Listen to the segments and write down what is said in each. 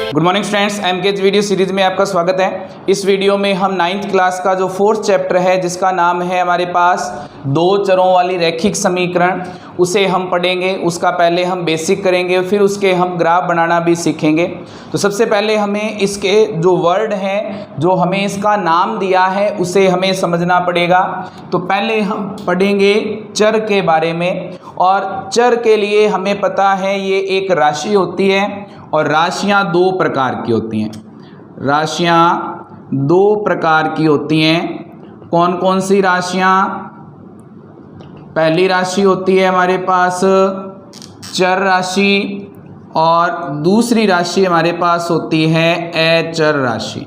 Good morning students, एमकेज video series में आपका स्वागत है। इस वीडियो में हम 9th क्लास का जो 4th चैप्टर है जिसका नाम है हमारे पास दो चरों वाली रैखिक समीकरण, उसे हम पढ़ेंगे। उसका पहले हम बेसिक करेंगे, फिर उसके हम ग्राफ बनाना भी सीखेंगे। तो सबसे पहले हमें इसके जो वर्ड हैं, जो हमें इसका नाम दिया है, उसे हमें समझना पड़ेगा। तो पहले हम पढ़ेंगे चर के बारे में। और चर के लिए हमें पता है ये एक राशि होती है और राशियां दो प्रकार की होती हैं। राशियां दो प्रकार की होती हैं। कौन कौन सी राशियां? पहली राशि होती है हमारे पास चर राशि और दूसरी राशि हमारे पास होती है अचर राशि।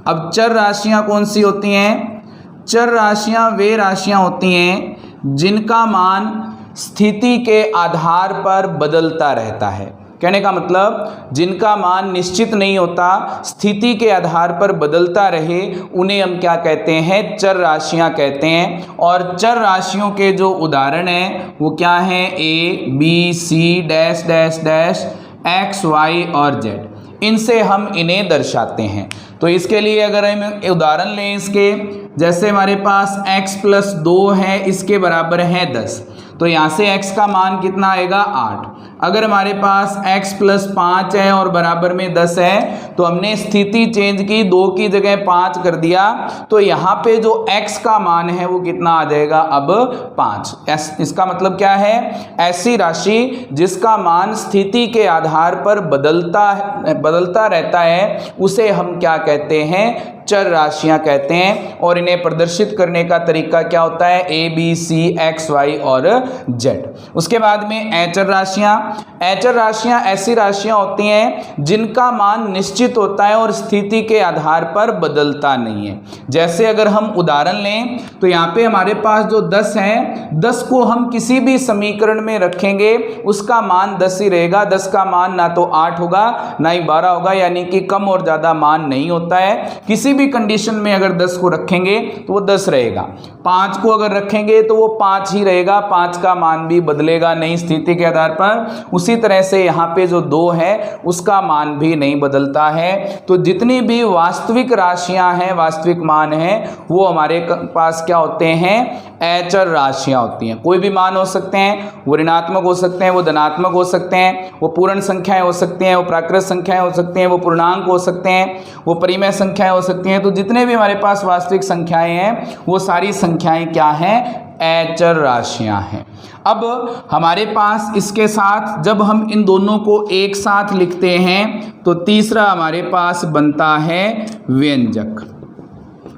अब चर राशियां कौन सी होती हैं? चर राशियां वे राशियां होती हैं जिनका मान स्थिति के आधार पर बदलता रहता है। कहने का मतलब जिनका मान निश्चित नहीं होता, स्थिति के आधार पर बदलता रहे, उन्हें हम क्या कहते हैं? चर राशियां कहते हैं। और चर राशियों के जो उदाहरण हैं वो क्या हैं? A B C dash dash dash X Y और जेड, इनसे हम इन्हें दर्शाते हैं। तो इसके लिए अगर हम उदाहरण लें इसके, जैसे हमारे पास x + 2 है, इसके बराबर है 10, तो यहाँ से x का मान कितना आएगा? 8। अगर हमारे पास x + 5 है और बराबर में 10 है, तो हमने स्थिति चेंज की, 2 की जगह 5 कर दिया, तो यहाँ पे जो x का मान है वो कितना आ जाएगा? अब 5। इसका मतलब क्या है? ऐसी राशि जिसका मान स्थिति के आधार पर बदलता रहता है, उसे हम क्या कहते हैं? चर राशियां कहते हैं। और इन्हें प्रदर्शित करने का तरीका क्या होता है? A B C X Y और जेड। उसके बाद में अचर राशियां। अचर राशियां ऐसी राशियां होती हैं जिनका मान निश्चित होता है और स्थिति के आधार पर बदलता नहीं है। जैसे अगर हम उदाहरण लें तो यहाँ पे हमारे पास जो 10 है, 10 को हम किसी भी समीकरण में रखेंगे, उसका मान 10 ही रहेगा। 10 का मान ना तो 8 होगा ना ही 12 होगा, यानी कि कम और ज़्यादा मान नहीं होता है। किसी भी कंडीशन में अगर 10 को रखेंगे तो वो 10 रहेगा। 5 को अगर रखेंगे तो वो 5 ही रहेगा, 5 का मान भी बदलेगा नहीं स्थिति के आधार पर। उसी तरह से यहाँ पे जो 2 है उसका मान भी नहीं बदलता है। तो जितनी भी वास्तविक राशियां हैं, वास्तविक मान हैं, वो हमारे पास क्या होते हैं? अचर राशियां होती हैं। कोई भी मान हो सकते हैं, वो ऋणात्मक हो सकते हैं, वो धनात्मक हो सकते हैं, वो पूर्ण संख्याएं हो सकती हैं, वो प्राकृत संख्याएं हो सकती हैं, वो पूर्णांक हो सकते हैं, वो परिमेय संख्याएं हो सकती हैं। तो जितने भी हमारे पास वास्तविक संख्याएं हैं, वो सारी संख्याएं क्या हैं? अचर राशियां हैं। अब हमारे पास इसके साथ जब हम इन दोनों को एक साथ लिखते हैं तो तीसरा हमारे पास बनता है व्यंजक।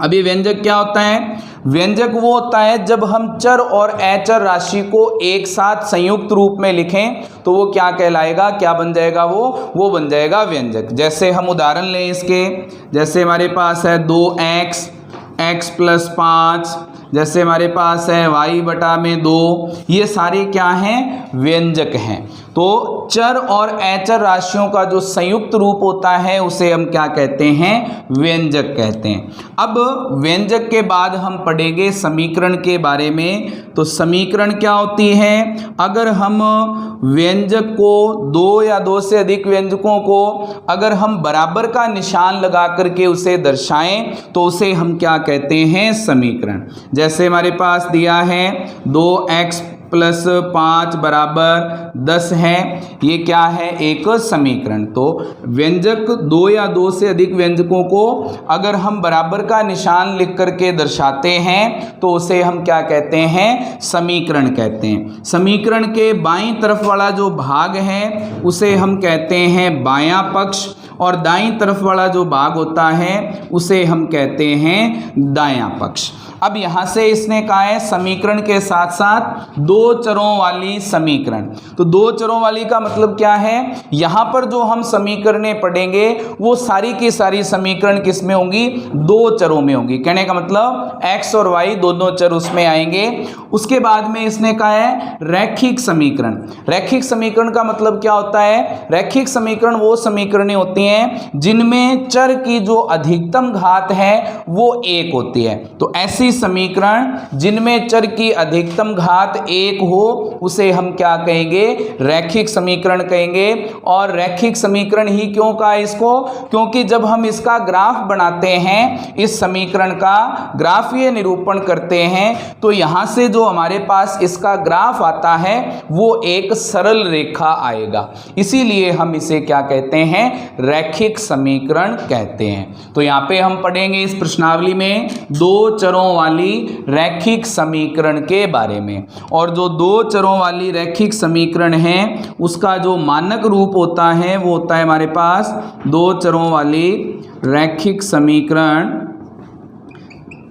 अब ये व्यंजक क्या होता है? व्यंजक वो होता है जब हम चर और अचर राशि को एक साथ संयुक्त रूप में लिखें, तो वो क्या कहलाएगा? क्या बन जाएगा? वो बन जाएगा व्यंजक। जैसे हम उदाहरण लें इसके, जैसे हमारे पास है 2x, x + 5, जैसे हमारे पास है y/2, ये सारे क्या हैं? व्यंजक हैं। तो चर और अचर राशियों का जो संयुक्त रूप होता है उसे हम क्या कहते हैं? व्यंजक कहते हैं। अब व्यंजक के बाद हम पढ़ेंगे समीकरण के बारे में। तो समीकरण क्या होती है? अगर हम व्यंजक को, 2 या 2 से अधिक व्यंजकों को अगर हम बराबर का निशान लगा करके उसे दर्शाएं तो उसे हम क्या कहते हैं? समीकरण। जैसे हमारे पास दिया है 2x + 5 = 10 है, ये क्या है? एक समीकरण। तो व्यंजक 2 या 2 से अधिक व्यंजकों को अगर हम बराबर का निशान लिख करके दर्शाते हैं तो उसे हम क्या कहते हैं? समीकरण कहते हैं। समीकरण के बाईं तरफ वाला जो भाग है उसे हम कहते हैं बायां पक्ष, और दाईं तरफ वाला जो भाग होता है उसे हम कहते हैं दायां पक्ष। अब यहाँ से इसने कहा है समीकरण के साथ साथ 2 चरों वाली समीकरण। तो 2 चरों वाली का मतलब क्या है? यहाँ पर जो हम समीकरणें पढ़ेंगे वो सारी की सारी समीकरण किस में होंगी? 2 चरों में होंगी। कहने का मतलब x और y दोनों चर उसमें आएंगे। उसके बाद में इसने कहा है रैखिक समीकरण। रैखिक समीकरण का मतलब क्या होता है? रैखिक समीकरण वो समीकरणें होती हैं जिनमें चर की जो अधिकतम घात है वो 1 होती है। तो ऐसी समीकरण जिनमें चर की अधिकतम घात 1 हो उसे हम क्या कहेंगे, रैखिक समीकरण कहेंगे। और रैखिक समीकरण ही क्यों कहा इसको, क्योंकि जब हम इसका ग्राफ बनाते हैं, इस समीकरण का ग्राफीय निरूपण करते हैं, तो यहां से जो हमारे पास इसका ग्राफ आता है वो एक सरल रेखा आएगा, इसीलिए हम इसे क्या कहते हैं, रैखिक समीकरण कहते हैं। तो यहां पे हम पढ़ेंगे इस प्रश्नावली में दो चरों वाली रैखिक समीकरण के बारे में। और जो दो चरों वाली रैखिक समीकरण है उसका जो मानक रूप होता है वो होता है हमारे पास दो चरों वाली रैखिक समीकरण।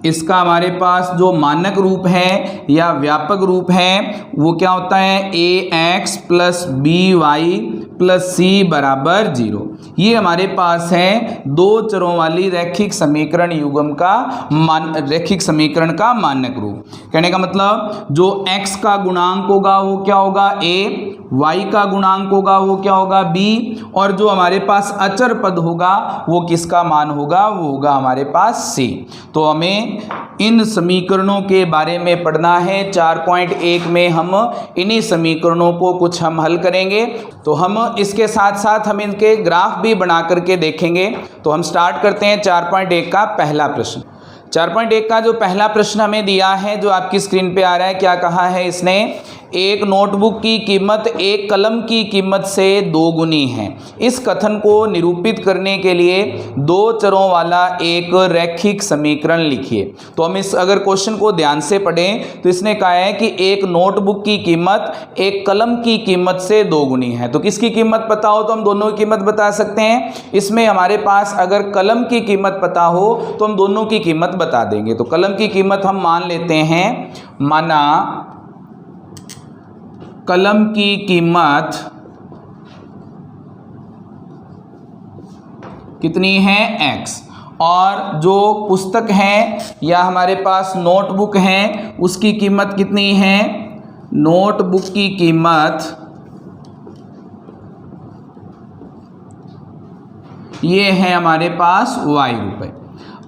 इसका हमारे पास जो मानक रूप है या व्यापक रूप है वो क्या होता है, ax प्लस by प्लस सी बराबर 0। ये हमारे पास है दो चरों वाली रैखिक समीकरण युग्म का रैखिक समीकरण का मानक रूप। कहने का मतलब जो x का गुणांक होगा वो क्या होगा a, y का गुणांक होगा वो क्या होगा b, और जो हमारे पास अचर पद होगा वो किसका मान होगा, वो होगा हमारे पास c। तो हमें इन समीकरणों के बारे में पढ़ना है। 4.1 में हम इन्हीं समीकरणों को कुछ हम हल करेंगे। तो हम इसके साथ साथ हम इनके ग्राफ भी बना करके देखेंगे। तो हम स्टार्ट करते हैं 4.1 का पहला प्रश्न। 4.1 का जो पहला प्रश्न हमें दिया है, जो आपकी स्क्रीन पे आ रहा है, क्या कहा है इसने, एक नोटबुक की कीमत एक कलम की कीमत से 2 गुनी है। इस कथन को निरूपित करने के लिए दो चरों वाला एक रैखिक समीकरण लिखिए। तो हम इस अगर क्वेश्चन को ध्यान से पढ़ें तो इसने कहा है कि एक नोटबुक की कीमत एक कलम की कीमत से 2 गुनी है। तो किसकी कीमत पता हो तो हम दोनों की कीमत बता सकते हैं। इसमें हमारे पास अगर कलम की कीमत पता हो तो हम दोनों की कीमत बता देंगे। तो कलम की कीमत हम मान लेते हैं, माना कलम की कीमत कितनी है, x, और जो पुस्तक है या हमारे पास नोटबुक है उसकी कीमत कितनी है, नोटबुक की कीमत ये है हमारे पास y रुपए।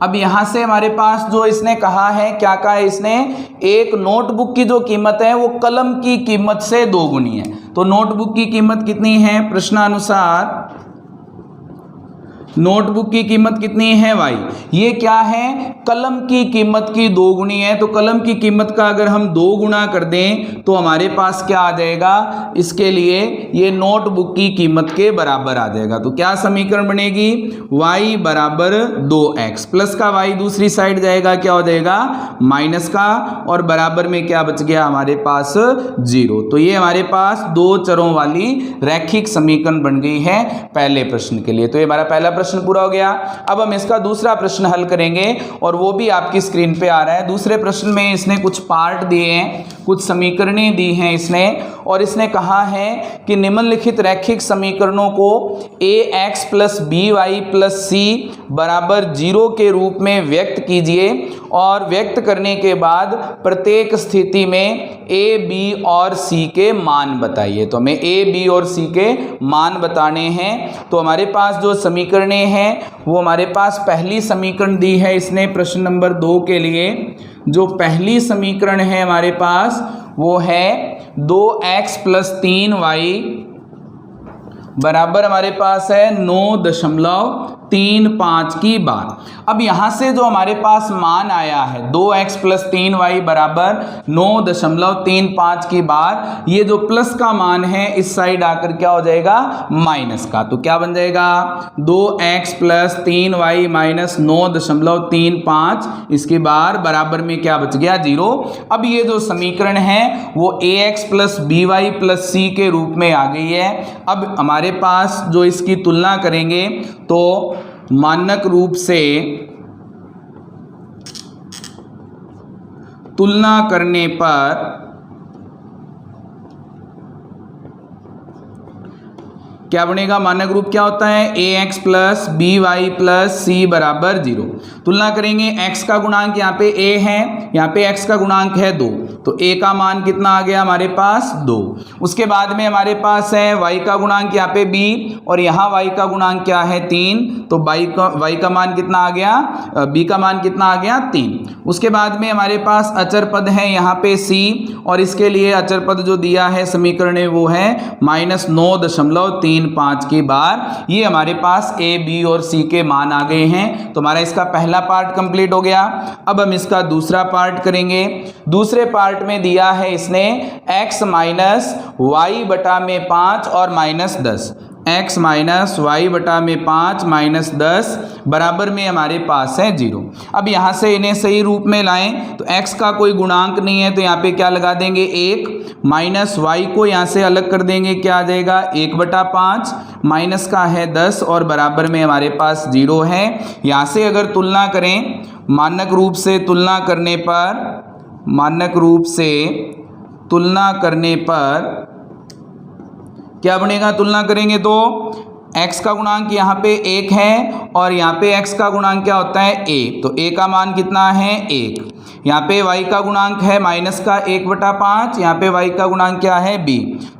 अब यहाँ से हमारे पास जो इसने कहा है, क्या कहा है इसने, एक नोटबुक की जो कीमत है वो कलम की कीमत से 2 गुनी है। तो नोटबुक की कीमत कितनी है, प्रश्नानुसार नोटबुक की कीमत कितनी है y। ये क्या है, कलम की कीमत की 2 गुनी है। तो कलम की कीमत का अगर हम 2 गुना कर दें तो हमारे पास क्या आ जाएगा, इसके लिए ये नोटबुक की कीमत के बराबर आ जाएगा। तो क्या समीकरण बनेगी, y बराबर 2x, प्लस का y दूसरी साइड जाएगा, क्या हो जाएगा, माइनस का, और बराबर में क्या बच गया हमारे पास 0। तो ये हमारे पास दो चरों वाली रैखिक समीकरण बन गई है पहले प्रश्न के लिए। तो ये हमारा पहला प्रश्न पूरा हो गया। अब हम इसका दूसरा प्रश्न हल करेंगे और वो भी आपकी स्क्रीन पे आ रहा है। दूसरे प्रश्न में इसने कुछ पार्ट दिए हैं, कुछ समीकरणें दी हैं इसने, और इसने कहा है कि निम्नलिखित रैखिक समीकरणों को ax plus by plus c बराबर 0 के रूप में व्यक्त कीजिए, और व्यक्त करने के बाद प्रत्येक स्थिति में a, b और c के मान बताइए। तो हमें a, b और c के मान बताने हैं। तो हमारे पास जो समीकरणें हैं वो हमारे पास पहली समीकरण दी है इसने प्रश्न नंबर 2 के लिए। जो पहली समीकरण है हमारे पास वो है 2x प्लस 3y बराबर हमारे पास है 9.35 की बार। अब यहाँ से जो हमारे पास मान आया है 2x प्लस 3y बराबर 9.35 की बार, ये जो प्लस का मान है इस साइड आकर क्या हो जाएगा, माइनस का। तो क्या बन जाएगा, 2x प्लस 3y माइनस 9.35, इसकी बार बराबर में क्या बच गया, 0। अब ये जो समीकरण है वो ax plus by plus c के रूप में आ गई है। अब हमारे पास जो इसकी तुलना करेंगे तो मानक रूप से तुलना करने पर क्या बनेगा, मानक रूप क्या होता है, ax plus by plus c बराबर 0। तुलना करेंगे, x का गुणांक यहाँ पे a है, यहाँ पे x का गुणांक है 2, तो a का मान कितना आ गया हमारे पास 2। उसके बाद में हमारे पास है y का गुणांक यहाँ पे b और यहाँ y का गुणांक क्या है 3, तो y का मान कितना आ गया, b का मान कितना आ गया 3। उसके बाद में हमारे पास अचर पद है यहाँ पे c और इसके लिए अचर पद जो दिया है समीकरण में वो है -9.35 की बार। ये हमारे पास a b और c के मान आ गए हैं। तो हमारा इसका पहला पार्ट कंप्लीट हो गया। अब हम इसका दूसरा पार्ट करेंगे। दूसरे पार्ट में दिया है इसने x माइनस वाई बटा में 5 और -10, x माइनस वाई बटा में 5 -10 बराबर में हमारे पास है 0। अब यहाँ से इन्हें सही रूप में लाएं तो x का कोई गुणांक नहीं है तो यहाँ पे क्या लगा देंगे 1, माइनस वाई को यहाँ से अलग कर देंगे, क्या आ जाएगा 1/5, माइनस का है 10 और बराबर में हमारे पास 0 है। यहाँ से अगर तुलना करें, मानक रूप से तुलना करने पर क्या बनेगा, तुलना करेंगे तो x का गुणांक यहाँ पे 1 है और यहाँ पे x का गुणांक क्या होता है 1, तो a का मान कितना है 1। यहाँ पे y का गुणांक है माइनस का 1/5, यहाँ पे y का गुणांक क्या है b,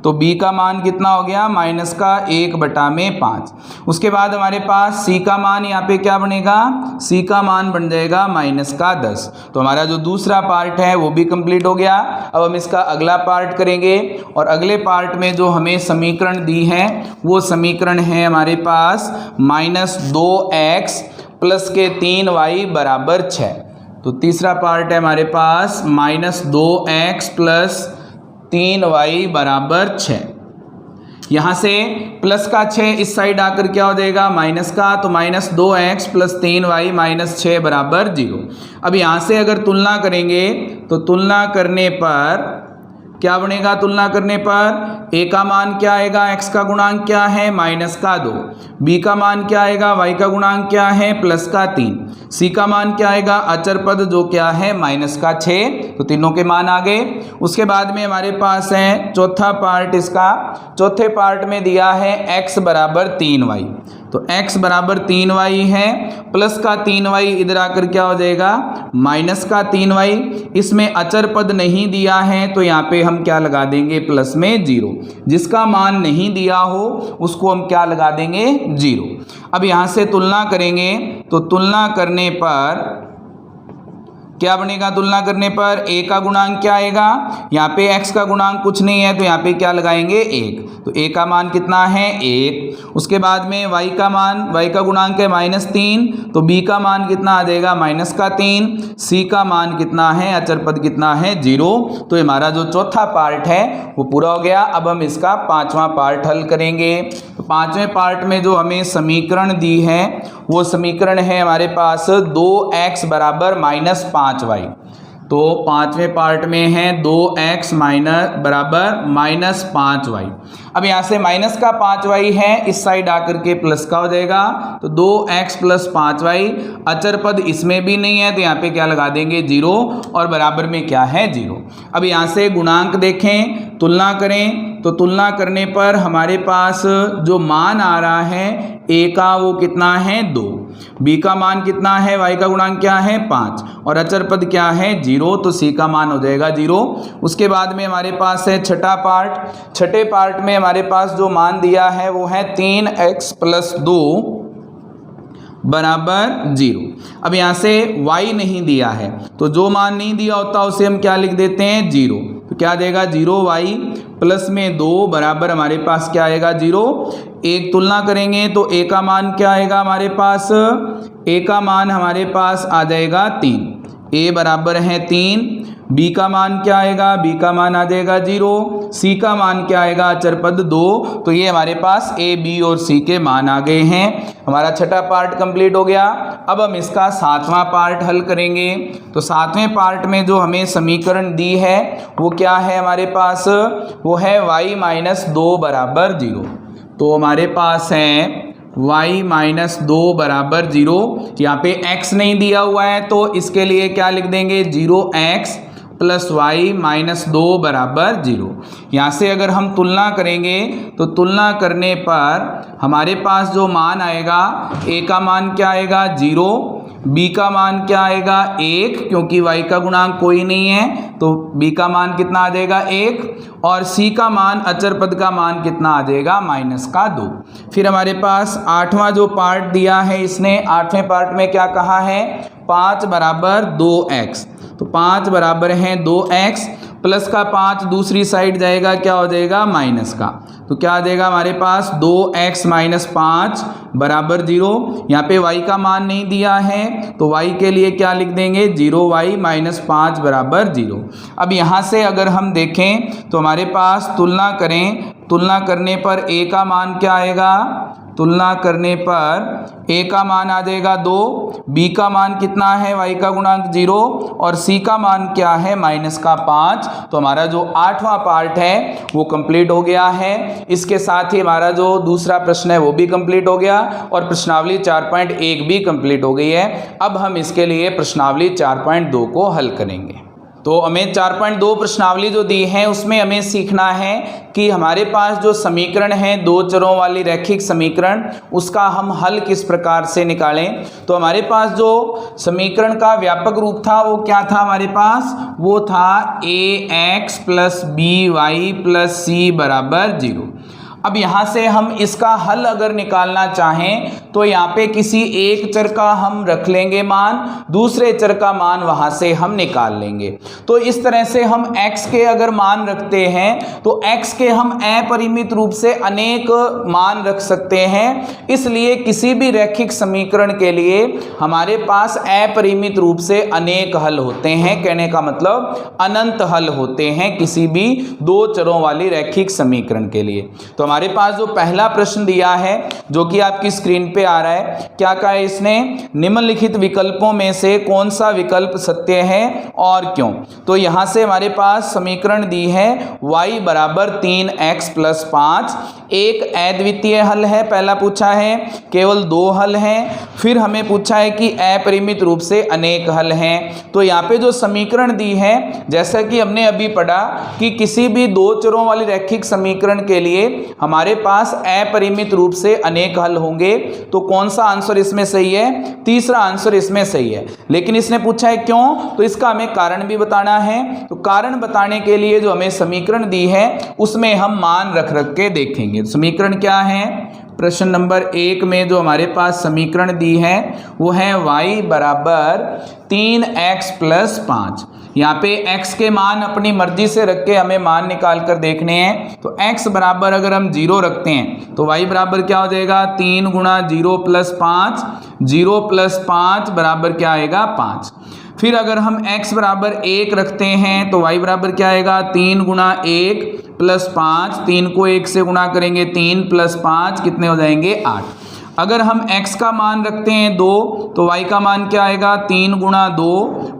तो b का मान कितना हो गया माइनस का 1/5। उसके बाद हमारे पास c का मान यहाँ पे क्या बनेगा, c का मान बन जाएगा माइनस का 10। तो हमारा जो दूसरा पार्ट है वो भी कंप्लीट हो गया। अब हम इसका अगला पार्ट करेंगे और अगले पार्ट में जो हमें समीकरण दी है वो समीकरण है हमारे पास -2x प्लस के 3y बराबर 6। तो तीसरा पार्ट है हमारे पास -2x प्लस 3y बराबर 6। यहाँ से प्लस का 6 इस साइड आकर क्या हो जाएगा माइनस का, तो -2x प्लस 3y -6 बराबर 0। अब यहाँ से अगर तुलना करेंगे तो तुलना करने पर क्या बनेगा, तुलना करने पर a का मान क्या आएगा, x का गुणांक क्या है माइनस का 2, b का मान क्या आएगा, y का गुणांक क्या है प्लस का 3, c का मान क्या आएगा अचर पद जो क्या है माइनस का 6। तो तीनों के मान आ गए। उसके बाद में हमारे पास है चौथा पार्ट। इसका चौथे पार्ट में दिया है x बराबर 3y, तो x बराबर 3y है, प्लस का 3y इधर आकर क्या हो जाएगा माइनस का 3y। इसमें अचर पद नहीं दिया है तो यहाँ पे हम क्या लगा देंगे प्लस में 0, जिसका मान नहीं दिया हो उसको हम क्या लगा देंगे 0। अब यहाँ से तुलना करेंगे तो तुलना करने पर क्या बनेगा, तुलना करने पर a का गुणांक क्या आएगा, यहाँ पे x का गुणांक कुछ नहीं है तो यहाँ पे क्या लगाएंगे 1, तो a का मान कितना है 1। उसके बाद में y का मान, y का गुणांक है -3, तो b का मान कितना आ जाएगा माइनस का 3, c का मान कितना है अचर पद कितना है 0। तो हमारा जो चौथा पार्ट है वो पूरा हो गया। अब हम इसका पांचवा पार्ट हल करेंगे। तो पांचवें पार्ट में जो हमें समीकरण दी है वो समीकरण है हमारे पास 2x बराबर -5y। तो पांचवें पार्ट में है 2x बराबर -5y। अब यहाँ से माइनस का 5y है, इस साइड आकर के प्लस का हो जाएगा, तो 2x प्लस 5y। अचर पद इसमें भी नहीं है तो यहाँ पे क्या लगा देंगे 0 और बराबर में क्या है 0। अब यहाँ से गुणांक देखें, तुलना करें तो तुलना करने पर हमारे पास जो मान आ रहा है a का वो कितना है 2, b का मान कितना है, y का गुणांक क्या है 5 और अचर पद क्या है 0, तो c का मान हो जाएगा 0। उसके बाद में हमारे पास है छठा पार्ट। छठे पार्ट में हमारे पास जो मान दिया है वो है 3x प्लस 2 बराबर 0। अब यहाँ से y नहीं दिया है तो जो मान नहीं दिया होता उसे हम क्या लिख देते हैं 0, तो क्या देगा 0y प्लस में 2 बराबर हमारे पास क्या आएगा 0। एक तुलना करेंगे तो a का मान क्या आएगा हमारे पास, a का मान हमारे पास आ जाएगा 3, a बराबर है 3। b का मान क्या आएगा, b का मान आ जाएगा 0, c का मान क्या आएगा अचर पद 2। तो ये हमारे पास a b और c के मान आ गए हैं। हमारा छठा पार्ट कंप्लीट हो गया। अब हम इसका सातवां पार्ट हल करेंगे। तो सातवें पार्ट में जो हमें समीकरण दी है वो क्या है हमारे पास, वो है y-2 बराबर 0। तो हमारे पास है y-2 बराबर 0। यहाँ पे x नहीं दिया हुआ है तो इसके लिए क्या लिख देंगे 0x प्लस y-2 बराबर 0। यहाँ से अगर हम तुलना करेंगे तो तुलना करने पर हमारे पास जो मान आएगा a का मान क्या आएगा 0, b का मान क्या आएगा 1, क्योंकि y का गुणांक कोई नहीं है तो b का मान कितना आ जाएगा 1, और c का मान अचर पद का मान कितना आ जाएगा -2। फिर हमारे पास 8वां जो पार्ट दिया है इसने, 8वें पार्ट में क्या कहा है 5 बराबर 2x, तो 5 बराबर है 2x, प्लस का 5 दूसरी साइड जाएगा, क्या हो जाएगा माइनस का, तो क्या आ जाएगा हमारे पास 2x - 5 बराबर 0। यहाँ पे y का मान नहीं दिया है तो y के लिए क्या लिख देंगे 0y - 5 बराबर 0। अब यहाँ से अगर हम देखें तो हमारे पास तुलना करें, तुलना करने पर a का मान क्या आएगा, तुलना करने पर a का मान आ जाएगा 2, b का मान कितना है y का गुणांक 0, और c का मान क्या है -5। तो हमारा जो 8वां पार्ट है वो कंप्लीट हो गया है। इसके साथ ही हमारा जो दूसरा प्रश्न है वो भी कंप्लीट हो गया और प्रश्नावली 4.1 भी कंप्लीट हो गई है। अब हम इसके लिए प्रश्नावली 4.2 को हल करेंगे। तो हमें 4.2 प्रश्नावली जो दी है उसमें हमें सीखना है कि हमारे पास जो समीकरण है दो चरों वाली रैखिक समीकरण, उसका हम हल किस प्रकार से निकालें। तो हमारे पास जो समीकरण का व्यापक रूप था वो क्या था हमारे पास, वो था ax + by + c बराबर 0। अब यहाँ से हम इसका हल अगर निकालना चाहें तो यहाँ पे किसी एक चर का हम रख लेंगे मान, दूसरे चर का मान वहाँ से हम निकाल लेंगे। तो इस तरह से हम x के अगर मान रखते हैं तो x के हम अपरिमित रूप से अनेक मान रख सकते हैं। इसलिए किसी भी रैखिक समीकरण के लिए हमारे पास अपरिमित रूप से अनेक हल होते हैं, कहने का मतलब अनंत हल होते हैं किसी भी दो चरों वाली रैखिक समीकरण के लिए। तो हमारे पास जो पहला प्रश्न दिया है जो कि आपकी स्क्रीन पे आ रहा है, क्या कहा है इसने, निम्नलिखित विकल्पों में से कौन सा विकल्प सत्य है और क्यों। तो यहां से हमारे पास समीकरण दी है y बराबर 3x + 5, एक अद्वितीय हल है, पहला पूछा है, केवल 2 हल हैं, फिर हमें पूछा है कि अपरिमित रूप से अनेक हल हैं। तो यहाँ पे जो समीकरण दी है, जैसा कि हमने अभी पढ़ा कि किसी भी दो चरों वाली रैखिक समीकरण के लिए हमारे पास अपरिमित रूप से अनेक हल होंगे, तो कौन सा आंसर इसमें सही है, तीसरा आंसर इसमें सही है। लेकिन इसने पूछा है क्यों, तो इसका हमें कारण भी बताना है। तो कारण बताने के लिए जो हमें समीकरण दी है उसमें हम मान रख के देखेंगे। समीकरण क्या है, प्रश्न नंबर 1 में जो हमारे पास समीकरण दी है वो है y बराबर 3x + 5। यहाँ पे x के मान अपनी मर्जी से रख के हमें मान निकाल कर देखने हैं। तो x बराबर अगर हम 0 रखते हैं तो y बराबर क्या हो जाएगा 3 × 0 + 5, 0 + 5 बराबर क्या आएगा 5। फिर अगर हम x बराबर 1 रखते हैं तो y बराबर क्या आएगा 3 × 1 + 5, 3 को 1 से गुणा करेंगे 3 + 5 कितने हो जाएंगे 8। अगर हम x का मान रखते हैं 2 तो y का मान क्या आएगा 3 × 2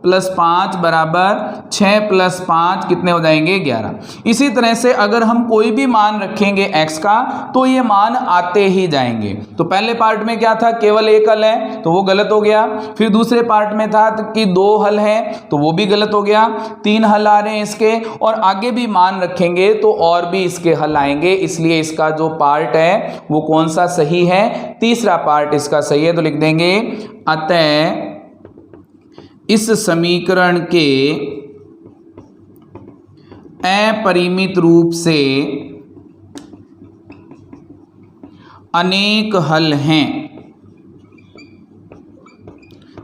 + 5 बराबर 6 + 5 कितने हो जाएंगे 11। इसी तरह से अगर हम कोई भी मान रखेंगे x का तो ये मान आते ही जाएंगे। तो पहले पार्ट में क्या था, केवल एक हल है तो वो गलत हो गया। फिर दूसरे पार्ट में था कि 2 हल हैं तो वो भी गलत हो गया। 3 हल आ रहे हैं इसके, और आगे भी मान रखेंगे तो और भी इसके हल आएंगे। इसलिए इसका जो पार्ट है वो कौन सा सही है, तीसरा पार्ट इसका सही है। तो लिख देंगे अतः इस समीकरण के अपरिमित रूप से अनेक हल हैं।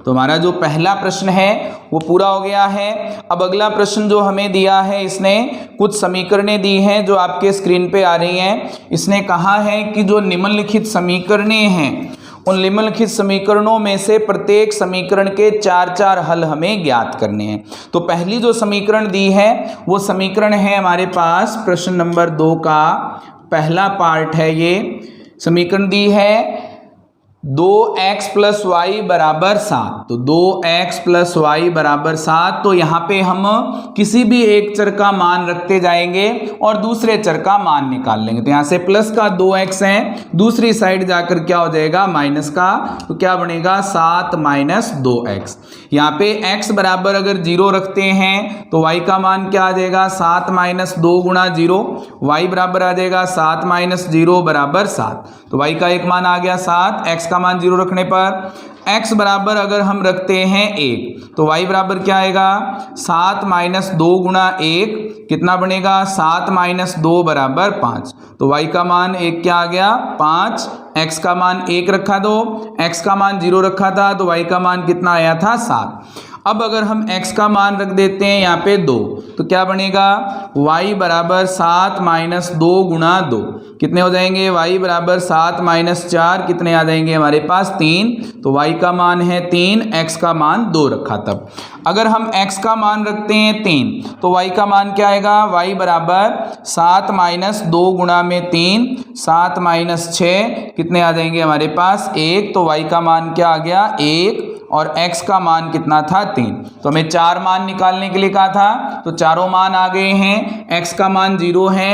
तो हमारा जो पहला प्रश्न है वो पूरा हो गया है। अब अगला प्रश्न जो हमें दिया है, इसने कुछ समीकरणें दी हैं जो आपके स्क्रीन पे आ रही हैं। इसने कहा है कि जो निम्नलिखित समीकरणें हैं उन निम्नलिखित समीकरणों में से प्रत्येक समीकरण के 4-4 हल हमें ज्ञात करने हैं। तो पहली जो समीकरण दी है वो समीकरण है हमारे पास प्रश्न नंबर 2 का पहला पार्ट है। ये समीकरण दी है 2x + y बराबर 7। तो 2x + y बराबर 7। तो यहाँ पे हम किसी भी एक चर का मान रखते जाएंगे और दूसरे चर का मान निकाल लेंगे। तो यहाँ से प्लस का 2x है, दूसरी साइड जाकर क्या हो जाएगा माइनस का, तो क्या बनेगा 7 - 2x। यहाँ पे x बराबर अगर 0 रखते हैं तो y का मान क्या आ जाएगा 7 - 2 × 0, y बराबर आ जाएगा 7 - 0 बराबर 7। तो y का एक मान आ गया 7, x का मान 0 रखने पर x बराबर अगर हम रखते हैं 1 तो y बराबर क्या आएगा 7 माइनस 2 गुणा 1 कितना बनेगा 7 माइनस 2 बराबर 5। तो y का मान 1 क्या आ गया 5, x का मान 1 रखा तो x का मान 0 रखा था तो y का मान कितना आया था 7। अब अगर हम x का मान रख देते हैं यहाँ पे 2 तो क्या बनेगा y बराबर 7 माइनस 2 गुणा 2 कितने हो जाएंगे y बराबर 7 माइनस 4 कितने आ जाएंगे हमारे पास 3। तो y का मान है 3, x का मान 2 रखा तब। अगर हम x का मान रखते हैं 3 तो y का मान क्या आएगा y बराबर 7 माइनस 2 गुणा में 3 7 माइनस 6 कितने आ जाएंगे हमारे पास 1। तो y का मान क्या आ गया 1 और x का मान कितना था 3। तो हमें 4 मान निकालने के लिए कहा था तो चारों मान आ गए हैं। x का मान 0 है,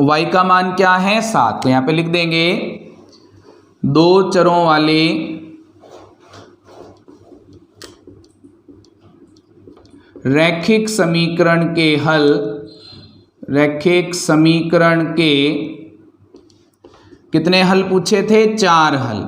y का मान क्या है 7। तो यहाँ पे लिख देंगे 2 चरों वाले रैखिक समीकरण के हल, रैखिक समीकरण के कितने हल पूछे थे 4 हल।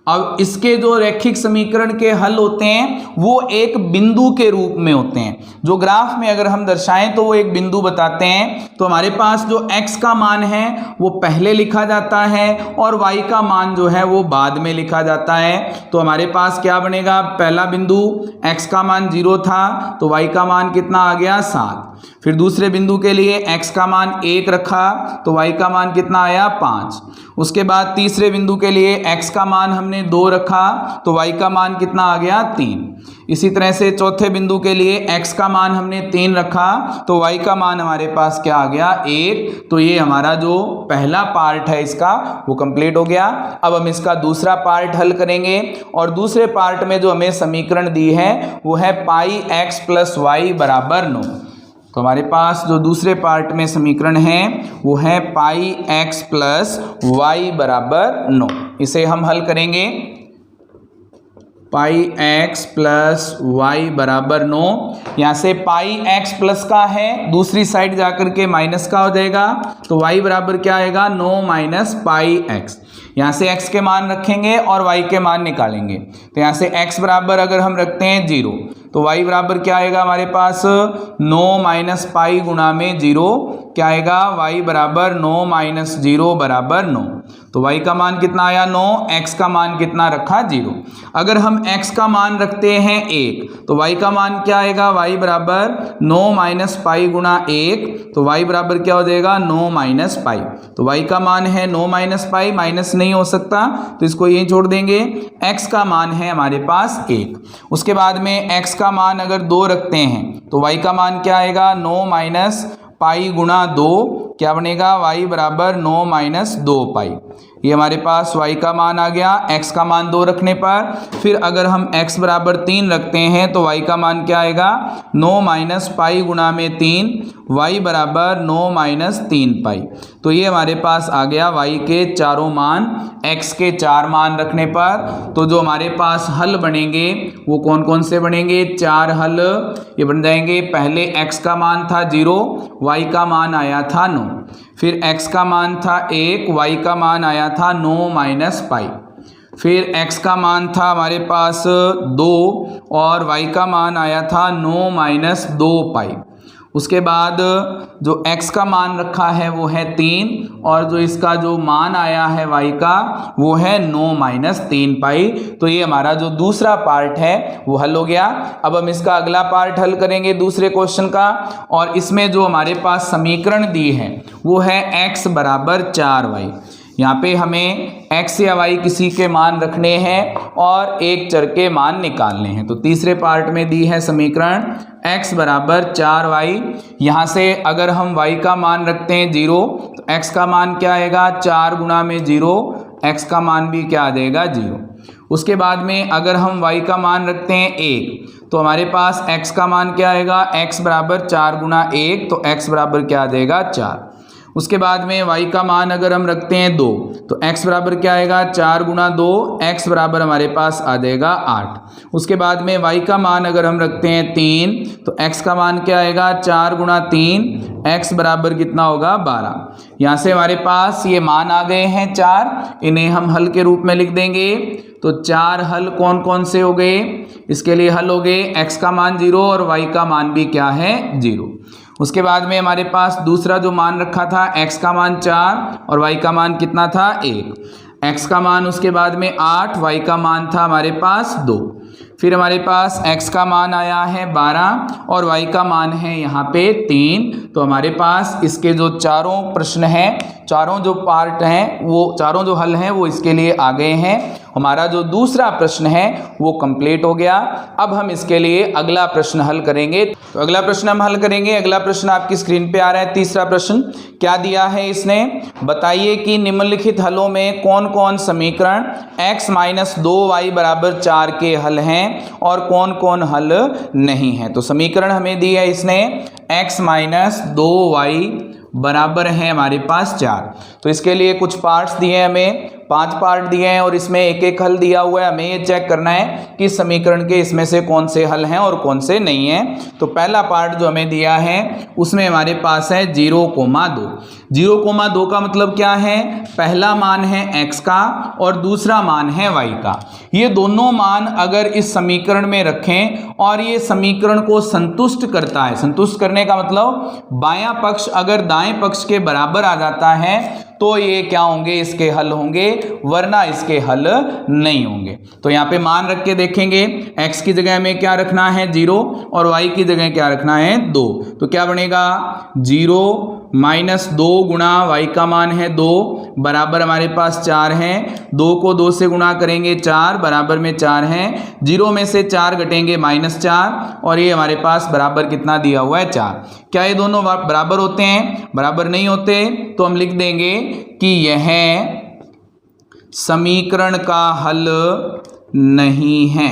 अब इसके जो रैखिक समीकरण के हल होते हैं वो एक बिंदु के रूप में होते हैं। जो ग्राफ में अगर हम दर्शाएं तो वो एक बिंदु बताते हैं। तो हमारे पास जो x का मान है वो पहले लिखा जाता है और y का मान जो है वो बाद में लिखा जाता है। तो हमारे पास क्या बनेगा पहला बिंदु x का मान 0 था तो y का मान कितना आ गया 7। फिर दूसरे बिंदु के लिए x का मान 1 रखा तो y का मान कितना आया 5। उसके बाद तीसरे बिंदु के लिए x का मान हमने 2 रखा तो y का मान कितना आ गया 3। इसी तरह से चौथे बिंदु के लिए x का मान हमने 3 रखा तो y का मान हमारे पास क्या आ गया 1। तो ये हमारा जो पहला पार्ट है इसका वो कंप्लीट हो गया। अब हम इसका दूसरा पार्ट हल करेंगे और दूसरे पार्ट में जो हमें समीकरण दी है वो है पाई x प्लस वाई बराबर 9। तो हमारे पास जो दूसरे पार्ट में समीकरण है वो है पाई x प्लस वाई बराबर 9। इसे हम हल करेंगे पाई x प्लस वाई बराबर 9। यहाँ से पाई x प्लस का है दूसरी साइड जाकर के माइनस का हो जाएगा तो y बराबर क्या आएगा 9 माइनस पाई x। यहाँ से x के मान रखेंगे और y के मान निकालेंगे। तो यहाँ से x बराबर अगर हम रखते हैं 0 तो y बराबर क्या आएगा हमारे पास 9 माइनस पाई गुणा में 0 क्या आएगा y बराबर 9 माइनस 0 बराबर 9। तो y का मान कितना आया 9, x का मान कितना रखा 0। अगर हम x का मान रखते हैं 1 तो y का मान क्या आएगा y बराबर 9 माइनस पाई गुणा 1 तो y बराबर क्या हो जाएगा 9 माइनस पाई। तो y का मान है 9 माइनस पाई, माइनस नहीं हो सकता तो इसको यहीं छोड़ देंगे। x का मान है हमारे पास 1। उसके बाद में x का मान अगर 2 रखते हैं तो y का मान क्या आएगा 9 माइनस पाई गुणा 2 क्या बनेगा y बराबर 9 माइनस 2 पाई। ये हमारे पास y का मान आ गया x का मान 2 रखने पर। फिर अगर हम x बराबर 3 रखते हैं तो y का मान क्या आएगा 9 माइनस पाई गुणा में 3 y बराबर 9 माइनस 3 पाई। तो ये हमारे पास आ गया y के चारों मान, x के 4 मान रखने पर। तो जो हमारे पास हल बनेंगे वो कौन कौन से बनेंगे 4 हल ये बन जाएंगे। पहले x का मान था 0, y का मान आया था 9। फिर x का मान था 1, y का मान आया था 9 माइनस पाई। फिर x का मान था हमारे पास 2 और y का मान आया था 9 माइनस 2 पाई। उसके बाद जो x का मान रखा है वो है 3 और जो इसका जो मान आया है y का वो है 9 माइनस 3 पाई। तो ये हमारा जो दूसरा पार्ट है वो हल हो गया। अब हम इसका अगला पार्ट हल करेंगे दूसरे क्वेश्चन का और इसमें जो हमारे पास समीकरण दी है वो है x बराबर 4y। यहाँ पे हमें x या y किसी के मान रखने हैं और एक चर के मान निकालने हैं। तो तीसरे पार्ट में दी है समीकरण x बराबर 4y। यहाँ से अगर हम y का मान रखते हैं 0 तो x का मान क्या आएगा 4 गुणा में 0, x का मान भी क्या आ जाएगा 0। उसके बाद में अगर हम y का मान रखते हैं 1 तो हमारे पास x का मान क्या आएगा x बराबर 4 गुणा 1 तो x बराबर क्या आ जाएगा 4। उसके बाद में y का मान अगर हम रखते हैं 2 तो x बराबर क्या आएगा 4 गुणा 2, x बराबर हमारे पास आ जाएगा 8। उसके बाद में y का मान अगर हम रखते हैं 3 तो x का मान क्या आएगा 4 गुणा 3, x बराबर कितना होगा 12। यहाँ से हमारे पास ये मान आ गए हैं 4, इन्हें हम हल के रूप में लिख देंगे। तो 4 हल कौन कौन से हो गए? इसके लिए हल हो गए x का मान 0 और y का मान भी क्या है? 0। उसके बाद में हमारे पास दूसरा जो मान रखा था x का मान 4 और y का मान कितना था? 1। x का मान उसके बाद में 8, y का मान था हमारे पास 2। फिर हमारे पास x का मान आया है 12 और y का मान है यहाँ पे 3। तो हमारे पास इसके जो चारों प्रश्न हैं, चारों जो पार्ट हैं, वो चारों जो हल हैं वो इसके लिए आ गए हैं। हमारा जो दूसरा प्रश्न है वो कंप्लीट हो गया। अब हम इसके लिए अगला प्रश्न हल करेंगे। तो अगला प्रश्न हम हल करेंगे। अगला प्रश्न आपकी स्क्रीन पे आ रहा है। तीसरा प्रश्न क्या दिया है इसने? बताइए कि निम्नलिखित हलों में कौन कौन समीकरण x - 2y = 4 के हल हैं और कौन कौन हल नहीं है। तो समीकरण हमें दी है इसने x - 2y बराबर है हमारे पास 4। तो इसके लिए कुछ पार्ट्स दिए हैं, हमें 5 पार्ट दिए हैं और इसमें एक एक हल दिया हुआ है। हमें ये चेक करना है कि समीकरण के इसमें से कौन से हल हैं और कौन से नहीं हैं। तो पहला पार्ट जो हमें दिया है उसमें हमारे पास है 0,2। 0,2 का मतलब क्या है? पहला मान है x का और दूसरा मान है y का। ये दोनों मान अगर इस समीकरण में रखें और ये समीकरण को संतुष्ट करता है, संतुष्ट करने का मतलब बायां पक्ष अगर दाएं पक्ष के बराबर आ जाता है तो ये क्या होंगे? इसके हल होंगे, वरना इसके हल नहीं होंगे। तो यहाँ पे मान रख के देखेंगे, x की जगह में क्या रखना है? 0 और y की जगह क्या रखना है? 2। तो क्या बनेगा? 0 - 2 गुणा y का मान है 2 बराबर हमारे पास 4 है। 2 को 2 से गुणा करेंगे 4 बराबर में 4 है। 0 में से 4 घटेंगे -4 और ये हमारे पास बराबर कितना दिया हुआ है? 4। क्या ये दोनों बराबर होते हैं? बराबर नहीं होते। तो हम लिख देंगे कि यह समीकरण का हल नहीं है।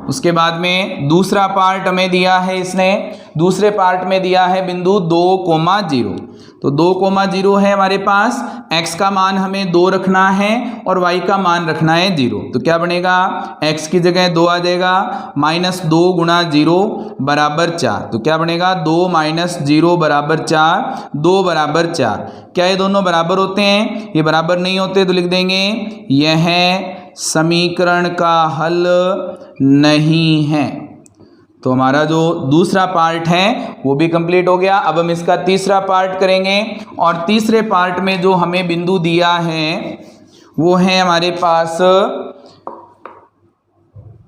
उसके बाद में दूसरा पार्ट हमें दिया है इसने, दूसरे पार्ट में दिया है बिंदु 2,0। तो 2,0 है हमारे पास। x का मान हमें 2 रखना है और y का मान रखना है 0। तो क्या बनेगा? x की जगह 2 आ जाएगा, -2 गुणा 0 बराबर 4। तो क्या बनेगा? 2 - 0 बराबर 4, 2 बराबर 4। क्या ये दोनों बराबर होते हैं? ये बराबर नहीं होते। तो लिख देंगे यह समीकरण का हल नहीं है। तो हमारा जो दूसरा पार्ट है वो भी कंप्लीट हो गया। अब हम इसका तीसरा पार्ट करेंगे और तीसरे पार्ट में जो हमें बिंदु दिया है वो है हमारे पास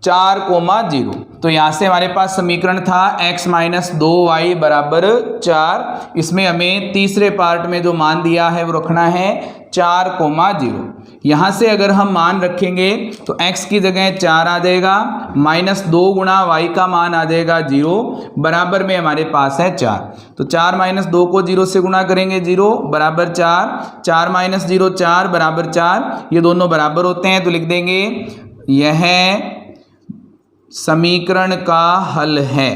4,0। तो यहाँ से हमारे पास समीकरण था x - 2y = 4। इसमें हमें तीसरे पार्ट में जो मान दिया है वो रखना है 4,0। यहाँ से अगर हम मान रखेंगे तो x की जगह 4 आ जाएगा, -2 गुणा y का मान आ जाएगा 0 बराबर में हमारे पास है 4। तो 4 - 2 को 0 से गुणा करेंगे 0 बराबर 4, 4 - 0 4 बराबर 4। ये दोनों बराबर होते हैं। तो लिख देंगे यह समीकरण का हल है।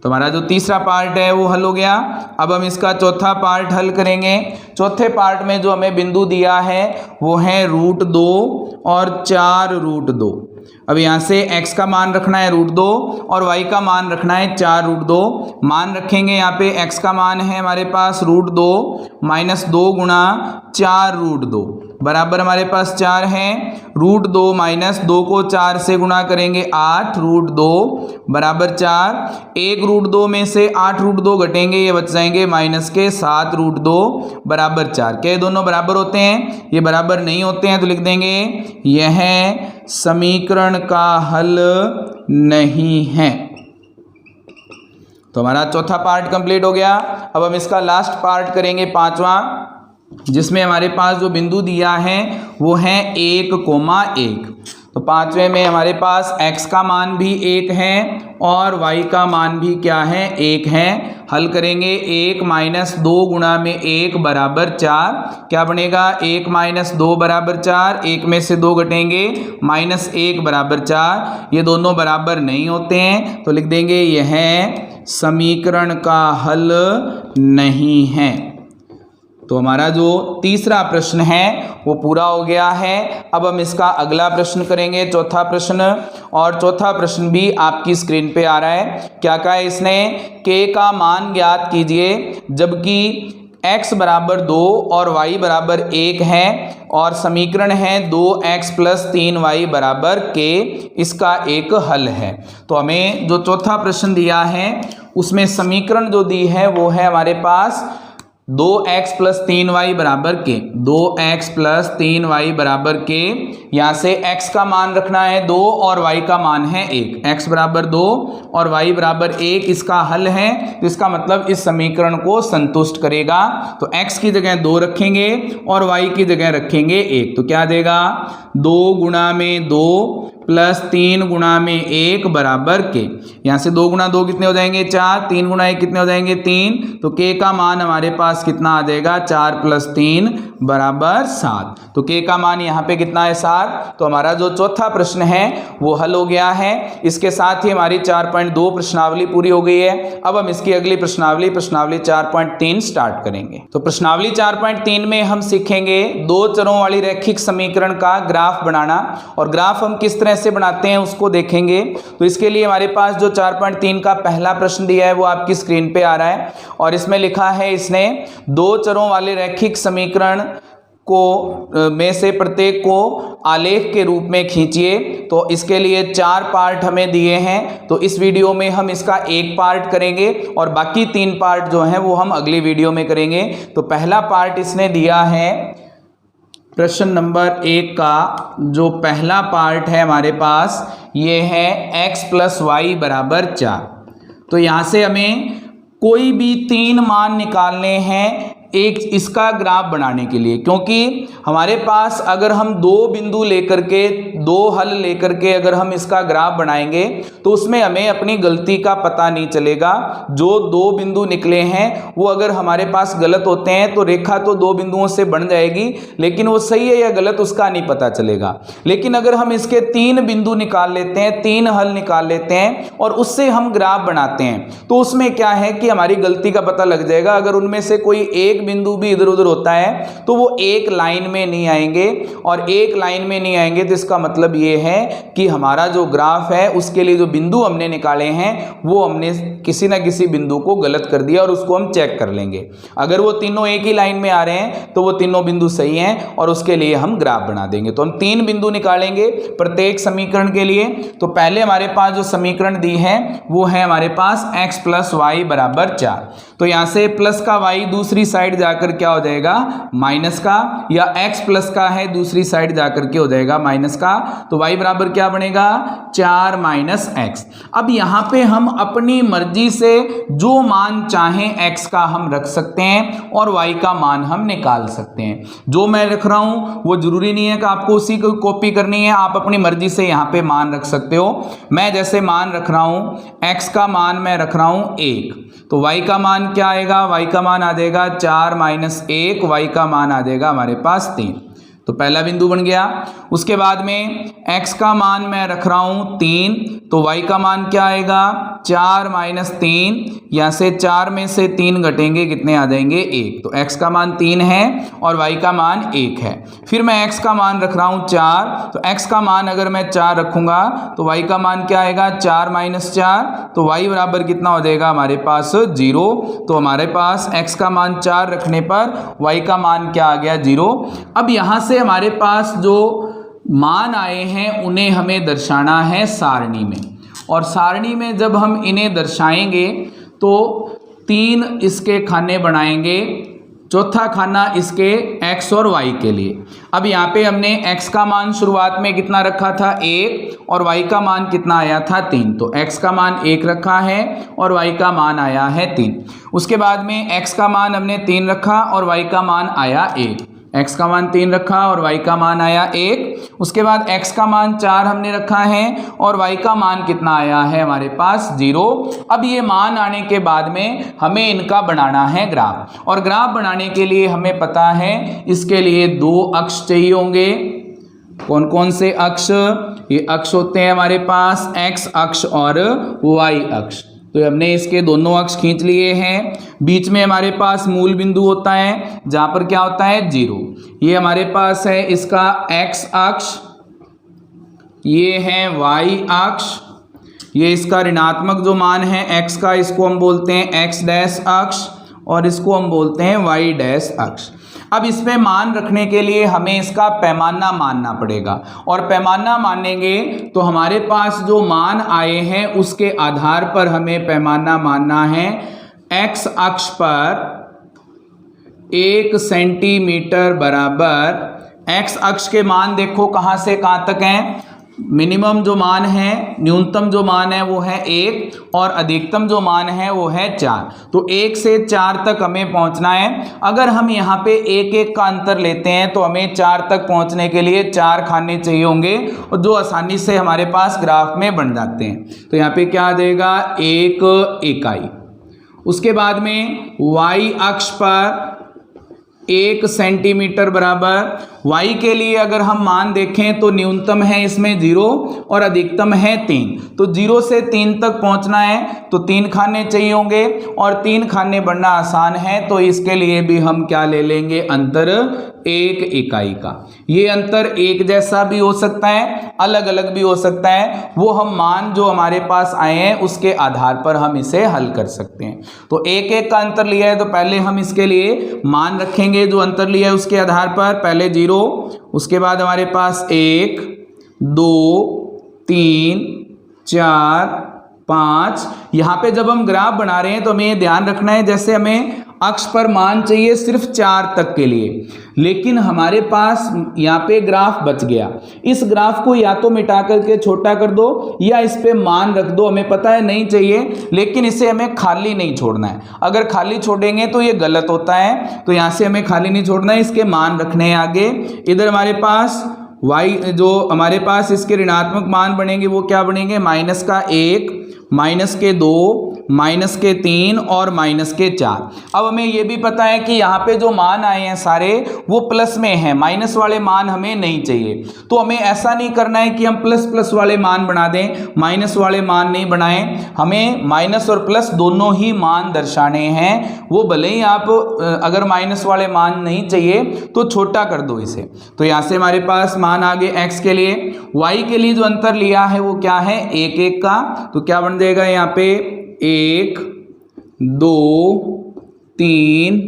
तो हमारा जो तीसरा पार्ट है वो हल हो गया। अब हम इसका चौथा पार्ट हल करेंगे। चौथे पार्ट में जो हमें बिंदु दिया है वो है √2 और 4√2। अब यहाँ से x का मान रखना है √2 और y का मान रखना है 4√2। मान रखेंगे यहाँ पे x का मान है हमारे पास √2 - 2 गुणा 4√2 बराबर हमारे पास 4 है। √2 - 2 को 4 से गुणा करेंगे 8 √2 बराबर 4। 1 √2 में से 8 √2 घटेंगे, ये बच जाएंगे -7 √2 बराबर 4। क्या ये दोनों बराबर होते हैं? ये बराबर नहीं होते हैं। तो लिख देंगे यह समीकरण का हल नहीं है। तो हमारा चौथा पार्ट कंप्लीट हो गया। अब हम इसका लास्ट पार्ट करेंगे, पांचवा, जिसमें हमारे पास जो बिंदु दिया है वो है 1,1। तो पांचवें में हमारे पास x का मान भी 1 है और y का मान भी क्या है? 1 है। हल करेंगे 1 - 2 गुणा में 1 बराबर 4। क्या बनेगा? 1 - 2 बराबर 4, 1 में से 2 घटेंगे -1 बराबर 4। ये दोनों बराबर नहीं होते हैं। तो लिख देंगे यह समीकरण का हल नहीं है। तो हमारा जो तीसरा प्रश्न है वो पूरा हो गया है। अब हम इसका अगला प्रश्न करेंगे, चौथा प्रश्न। और चौथा प्रश्न भी आपकी स्क्रीन पे आ रहा है। क्या कहा है इसने? k का मान ज्ञात कीजिए जबकि x बराबर 2 और y बराबर 1 है और समीकरण है 2x + 3y बराबर k, इसका एक हल है। तो हमें जो चौथा प्रश्न दिया है उसमें समीकरण जो दी है वो है हमारे पास 2x + 3y बराबर k, 2x + 3y बराबर k। यहाँ से x का मान रखना है 2 और y का मान है 1, x बराबर 2 और y बराबर 1 इसका हल है। तो इसका मतलब इस समीकरण को संतुष्ट करेगा। तो x की जगह 2 रखेंगे और y की जगह रखेंगे 1, तो क्या देगा 2 × 2 + 3 × 1 बराबर k। यहाँ से 2 × 2 कितने हो जाएंगे 4, 3 × 1 कितने हो जाएंगे 3, तो k का मान हमारे पास कितना आ जाएगा 4 + 3 बराबर 7। तो k का मान यहाँ पे कितना है 7। तो हमारा जो चौथा प्रश्न है वो हल हो गया है। इसके साथ ही हमारी 4.2 प्रश्नावली पूरी हो गई है। अब हम इसकी अगली प्रश्नावली 4.3 स्टार्ट करेंगे। तो प्रश्नावली 4.3 में हम सीखेंगे दो चरों वाली रैखिक समीकरण का ग्राफ बनाना, और ग्राफ हम किस तरह से बनाते हैं उसको देखेंगे। तो इसके लिए हमारे पास जो 4.3 का पहला प्रश्न दिया है वो आपकी स्क्रीन पे आ रहा है, और इसमें लिखा है इसने दो चरों वाले रैखिक समीकरण को में से प्रत्येक को आलेख के रूप में खींचिए। तो इसके लिए 4 पार्ट हमें दिए हैं, तो इस वीडियो में हम इसका एक पार्ट करेंगे और बाकी 3 पार्ट जो हैं वो हम अगली वीडियो में करेंगे। तो पहला पार्ट इसने दिया है प्रश्न नंबर 1 का जो पहला पार्ट है हमारे पास ये है x + y बराबर 4। तो यहाँ से हमें कोई भी 3 मान निकालने हैं एक इसका ग्राफ बनाने के लिए, क्योंकि हमारे पास अगर हम 2 बिंदु लेकर के 2 हल लेकर के अगर हम इसका ग्राफ बनाएंगे तो उसमें हमें अपनी गलती का पता नहीं चलेगा। जो 2 बिंदु निकले हैं वो अगर हमारे पास गलत होते हैं तो रेखा तो 2 बिंदुओं से बन जाएगी, लेकिन वो सही है या गलत उसका नहीं पता चलेगा। लेकिन अगर हम इसके 3 बिंदु निकाल लेते हैं, 3 हल निकाल लेते हैं और उससे हम ग्राफ बनाते हैं तो उसमें क्या है कि हमारी गलती का पता लग जाएगा। अगर उनमें से कोई एक बिंदु भी इधर उधर होता है तो वो एक लाइन में नहीं आएंगे, और एक लाइन में नहीं आएंगे तो इसका मतलब ये है कि हमारा जो ग्राफ है उसके लिए जो बिंदु हमने निकाले हैं वो हमने किसी ना किसी बिंदु को गलत कर दिया, और उसको हम चेक कर लेंगे। अगर वो तीनों एक ही लाइन में आ रहे हैं तो वो तीनों बिंदु सही हैं और उसके लिए हम ग्राफ बना देंगे। तो हम 3 बिंदु निकालेंगे प्रत्येक समीकरण के लिए। तो पहले हमारे पास जो समीकरण दी है वो है हमारे पास x + y बराबर 4। तो यहां से प्लस का y दूसरी साइड जाकर क्या हो जाएगा माइनस का, या x प्लस का है दूसरी साइड जाकर के हो जाएगा माइनस का। तो y बराबर क्या बनेगा 4 - x। अब यहां पे हम अपनी मर्जी से जो मान चाहें x का हम रख सकते हैं और y का मान हम निकाल सकते हैं। जो मैं रख रहा हूं वो जरूरी नहीं है कि आपको उसी को कॉपी करनी है, आप अपनी मर्जी से यहां पे मान रख सकते हो। मैं जैसे मान रख रहा हूं x का मान मैं रख रहा हूं 1, तो y का मान क्या आएगा, y का मान आ जाएगा 4 - 1, y का मान आ जाएगा हमारे पास 3। तो पहला बिंदु बन गया। उसके बाद में x का मान मैं रख रहा हूं 3, तो y का मान क्या आएगा 4 - 3, यहाँ से 4 में से 3 घटेंगे कितने आ जाएंगे 1। तो x का मान 3 है और y का मान 1 है। फिर मैं x का मान रख रहा हूं 4, तो x का मान अगर मैं 4 रखूंगा तो y का मान क्या आएगा 4 - 4, तो y बराबर कितना हो जाएगा हमारे पास 0। तो हमारे पास x का मान 4 रखने पर y का मान क्या आ गया 0। अब यहाँ से हमारे पास जो मान आए हैं उन्हें हमें दर्शाना है सारणी में, और सारणी में जब हम इन्हें दर्शाएंगे तो 3 इसके खाने बनाएंगे, चौथा खाना इसके x और y के लिए। अब यहाँ पे हमने x का मान शुरुआत में कितना रखा था 1 और y का मान कितना आया था 3, तो x का मान 1 रखा है और y का मान आया है 3। उसके बाद में x का मान हमने 3 रखा और y का मान आया 1, x का मान 3 रखा और y का मान आया 1। उसके बाद x का मान 4 हमने रखा है और y का मान कितना आया है हमारे पास 0। अब ये मान आने के बाद में हमें इनका बनाना है ग्राफ, और ग्राफ बनाने के लिए हमें पता है इसके लिए 2 अक्ष चाहिए होंगे। कौन कौन से अक्ष, ये अक्ष होते हैं हमारे पास x अक्ष और y अक्ष। तो हमने इसके दोनों अक्ष खींच लिए हैं। बीच में हमारे पास मूल बिंदु होता है जहां पर क्या होता है 0। ये हमारे पास है इसका x अक्ष, ये है y अक्ष, ये इसका ऋणात्मक जो मान है x का इसको हम बोलते हैं x डैश अक्ष, और इसको हम बोलते हैं y डैश अक्ष। अब इसमें मान रखने के लिए हमें इसका पैमाना मानना पड़ेगा, और पैमाना मानेंगे तो हमारे पास जो मान आए हैं उसके आधार पर हमें पैमाना मानना है। x अक्ष पर 1 सेंटीमीटर बराबर, x अक्ष के मान देखो कहाँ से कहाँ तक हैं। मिनिमम जो मान है, न्यूनतम जो मान है वो है 1 और अधिकतम जो मान है वो है 4। तो 1 से 4 तक हमें पहुंचना है। अगर हम यहाँ पे 1-1 का अंतर लेते हैं तो हमें 4 तक पहुंचने के लिए 4 खाने चाहिए होंगे, और जो आसानी से हमारे पास ग्राफ में बन जाते हैं। तो यहाँ पे क्या आ जाएगा, 1 इकाई। उसके बाद में y अक्ष पर 1 सेंटीमीटर बराबर, y के लिए अगर हम मान देखें तो न्यूनतम है इसमें 0 और अधिकतम है 3। तो 0 से 3 तक पहुंचना है तो 3 खाने चाहिए होंगे, और 3 खाने बढ़ना आसान है तो इसके लिए भी हम क्या ले लेंगे, अंतर 1 इकाई का। ये अंतर एक जैसा भी हो सकता है, अलग अलग भी हो सकता है, वो हम मान जो हमारे पास आए हैं उसके आधार पर हम इसे हल कर सकते हैं। तो 1-1 का अंतर लिया है तो पहले हम इसके लिए मान रखेंगे जो अंतर लिया है उसके आधार पर। पहले 0, उसके बाद हमारे पास 1, 2, 3, 4, 5। यहाँ पे जब हम ग्राफ बना रहे हैं तो हमें ये ध्यान रखना है, जैसे हमें अक्ष पर मान चाहिए सिर्फ 4 तक के लिए, लेकिन हमारे पास यहाँ पे ग्राफ बच गया। इस ग्राफ को या तो मिटा करके छोटा कर दो या इस पे मान रख दो, हमें पता है नहीं चाहिए, लेकिन इसे हमें खाली नहीं छोड़ना है। अगर खाली छोड़ेंगे तो ये गलत होता है, तो यहाँ से हमें खाली नहीं छोड़ना है, इसके मान रखने हैं आगे। इधर हमारे पास y, जो हमारे पास इसके ऋणात्मक मान बनेंगे वो क्या बनेंगे, -1, -2, -3 और -4। अब हमें ये भी पता है कि यहाँ पे जो मान आए हैं सारे वो प्लस में हैं, माइनस वाले मान हमें नहीं चाहिए। तो हमें ऐसा नहीं करना है कि हम प्लस प्लस वाले मान बना दें, माइनस वाले मान नहीं बनाएं। हमें माइनस और प्लस दोनों ही मान दर्शाने हैं। वो भले ही आप अगर माइनस वाले मान नहीं चाहिए तो छोटा कर दो इसे। तो यहाँ से हमारे पास मान आ गए x के लिए। y के लिए जो अंतर लिया है वो क्या है, 1-1 का। तो क्या बन जाएगा यहाँ पे, 1, 2, 3,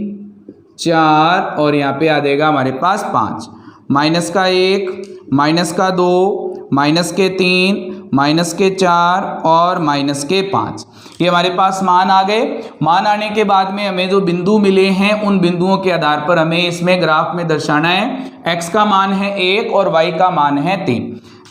4 और यहाँ पे आ जाएगा हमारे पास 5। -1, -2, -3, -4 और -5। ये हमारे पास मान आ गए। मान आने के बाद में हमें जो बिंदु मिले हैं उन बिंदुओं के आधार पर हमें इसमें ग्राफ में दर्शाना है। x का मान है 1 और y का मान है 3।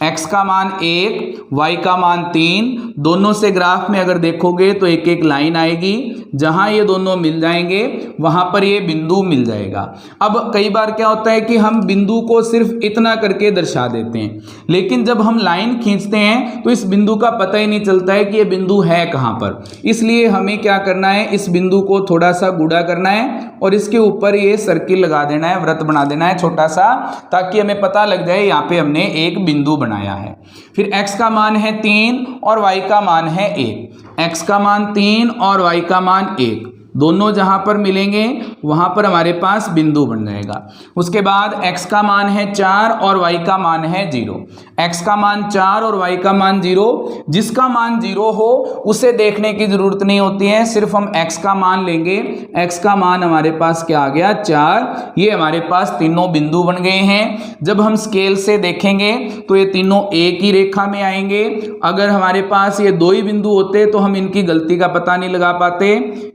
x का मान 1, y का मान 3। दोनों से ग्राफ में अगर देखोगे तो एक एक लाइन आएगी, जहां ये दोनों मिल जाएंगे वहां पर ये बिंदु मिल जाएगा। अब कई बार क्या होता है कि हम बिंदु को सिर्फ इतना करके दर्शा देते हैं, लेकिन जब हम लाइन खींचते हैं तो इस बिंदु का पता ही नहीं चलता है कि ये बिंदु है कहां पर। इसलिए हमें क्या करना है, इस बिंदु को थोड़ा सा गुड़ा करना है और इसके ऊपर ये सर्किल लगा देना है, वृत्त बना देना है छोटा सा, ताकि हमें पता लग जाए यहाँ पे हमने एक बिंदु बनाया है। फिर x का मान है 3 और y का मान है 1। x का मान 3 और y का मान 1, दोनों जहां पर मिलेंगे वहां पर हमारे पास बिंदु बन जाएगा। उसके बाद x का मान है 4 और y का मान है 0। x का मान 4 और y का मान 0। जिसका मान 0 हो उसे देखने की जरूरत नहीं होती है, सिर्फ हम x का मान लेंगे। x का मान हमारे पास क्या आ गया, 4। ये हमारे पास तीनों बिंदु बन गए हैं। जब हम स्केल से देखेंगे तो ये तीनों एक ही रेखा में आएंगे। अगर हमारे पास ये 2 ही बिंदु होते तो हम इनकी गलती का पता नहीं लगा पाते।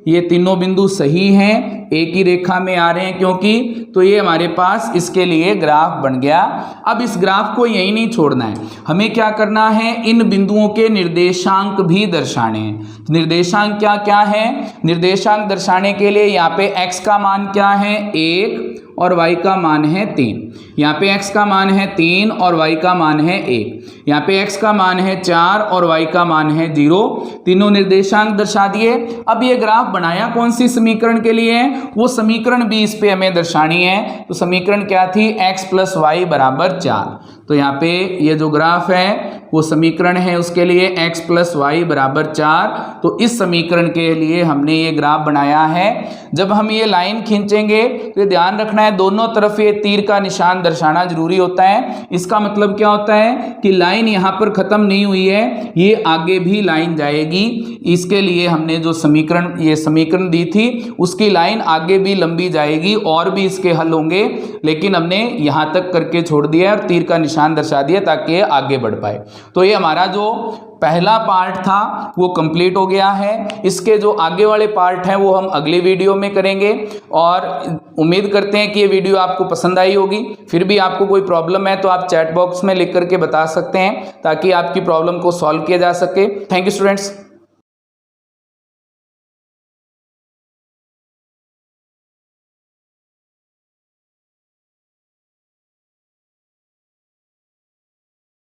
ये तीनों बिंदु सही हैं, एक ही रेखा में आ रहे हैं क्योंकि, तो ये हमारे पास इसके लिए ग्राफ बन गया। अब इस ग्राफ को यही नहीं छोड़ना है, हमें क्या करना है, इन बिंदुओं के निर्देशांक भी दर्शाने हैं। तो निर्देशांक क्या क्या है, निर्देशांक दर्शाने के लिए यहाँ पे x का मान क्या है, 1 और y का मान है 3। यहाँ पे x का मान है 3 और y का मान है 1। यहाँ पे x का मान है 4 और y का मान है 0। तीनों निर्देशांक दर्शा दिए। अब ये ग्राफ बनाया कौन सी समीकरण के लिए है, वो समीकरण भी इस पे हमें दर्शानी है। तो समीकरण क्या थी, x + y = 4। तो यहाँ पे ये जो ग्राफ है वो समीकरण है उसके लिए x + y = 4। तो इस समीकरण के लिए हमने ये ग्राफ बनाया है। जब हम ये लाइन खींचेंगे तो ये ध्यान रखना है, दोनों तरफ ये तीर का निशान दर्शाना जरूरी होता है। इसका मतलब क्या होता है कि लाइन लाइन यहाँ पर ख़त्म नहीं हुई है, ये आगे भी लाइन जाएगी। इसके लिए हमने जो समीकरण दी थी उसकी लाइन आगे भी लंबी जाएगी और भी इसके हल होंगे, लेकिन हमने यहाँ तक करके छोड़ दिया और तीर का निशान दर्शा दिया ताकि ये आगे बढ़ पाए। तो ये हमारा जो पहला पार्ट था वो कंप्लीट हो गया है। इसके जो आगे वाले पार्ट हैं वो हम अगली वीडियो में करेंगे और उम्मीद करते हैं कि ये वीडियो आपको पसंद आई होगी। फिर भी आपको कोई प्रॉब्लम है तो आप चैट बॉक्स में लिख करके बता सकते हैं ताकि आपकी प्रॉब्लम को सॉल्व किया जा सके। Thank you students.